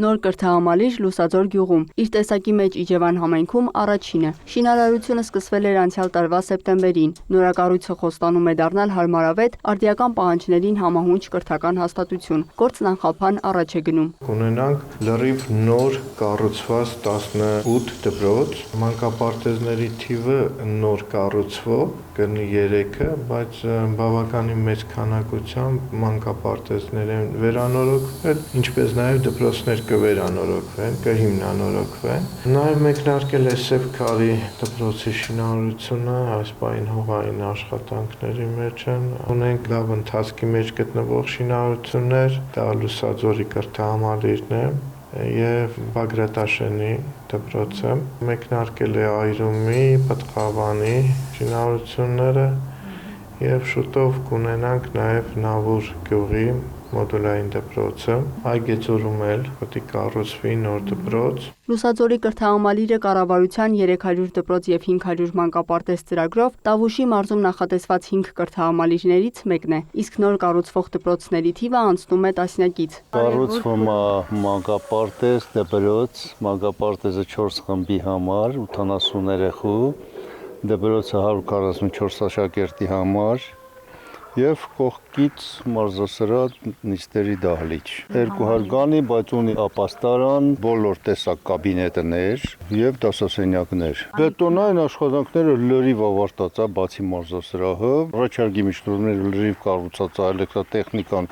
Նոր կրթահամալիր Լուսաձոր գյուղում, իր տեսակի մեջ Իջևան համայնքում առաջինը։ Շինարարությունը սկսվել էր անցյալ տարվա սեպտեմբերին։ Նորակառույցը խոստանում է դառնալ հարմարավետ, արդիական պահանջներին համահունչ կրթական հաստատություն։ Գործն անխափան առաջ է գնում։ Կունենանք լրիվ նոր կառուցված 18 դպրոց, մանկապարտեզների թիվը նոր կառուցվող կլինի 3-ը, բայց բավականին մեծ քանակությամբ մանկապարտեզներ են վերանորոգվել, ինչպես նաև դպրոցներ կվերանորոգվեն, կհիմնանորոգվեն։ Նաև մեկնարկել է Սև Քարի դպրոցի շինարարությունը, այս պահին հողային աշխատանքների մեջ են։ Ունենք լավ ընթացքի մեջ գտնվող շինարարություններ, դա Լուսաձորի կրթահամալիրն է և Բագրատաշենի դպրոցը, մեկնարկել է Այրումի, Պտղավանի շինարարությունները և շուտով կունենանք նաև Նավուր գյուղի մոդուլային դպրոցը, Այգեձորում էլ պետք է կառուցվի նոր դպրոց։ Լուսաձորի կրթահամալիրը կառավարության 300 դպրոց և 500 մանկապարտեզ ծրագրով Տավուշի մարզում նախատեսված 5 կրթահամալիրներից մեկն է, իսկ նոր կառուցվող դպրոցների թիվը անցնում է տասնյակից։ Կառուցվում է մանկապարտեզ, դպրոց, մանկապարտեզը 4 խմբի համար, 80 երեխու, դպրոցը 144 աշակերտի համար և կողքից մարզասրահ, նիստերի դահլիճ։ 200 գանի, բայց ունի ապաստարան, բոլոր տեսակ կաբինետներ և դասասենյակներ։ Բետոնային աշխատանքները լրիվ ավարտած է, բացի մարզասրահը, առաջարկի միջնորդները լրիվ կառուցած է, էլեկտրատեխնիկան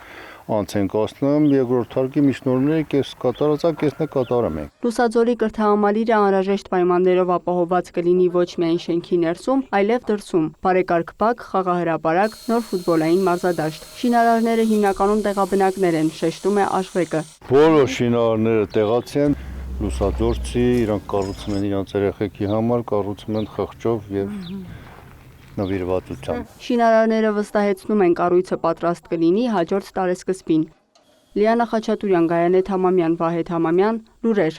անց ենք ասնում, երկրորդ հարկի միջնորդները կես կատարած է, կեսն է կատարում ենք։ Լուսաձորի կրթահամալիրը անհրաժեշտ պայմաններով ապահովված կլինի ոչ միայն շենքի ներսում, այլև դրսում, բարեկարգ բակ, խաղահրապարակ, նոր ֆուտբոլային մարզադաշտ։ Շինարարները հիմնականում տեղաբնակներ են, շեշտում է Աշղեկը։ Բոլոր շինարարները տեղացի են, լուսաձորցի, իրանք կառուցում են իրանց երեխեքի համար, կառուցում են խղճով և նվիրվածությամբ։ Շինարարները վստահեցնում են կառույցը պատրաստ կլինի հաջորդ տարեսկզբին։ Լիանա Խաչատուրյան, Գայանե Թամամյան, Վահե Թամամյան, լուրեր։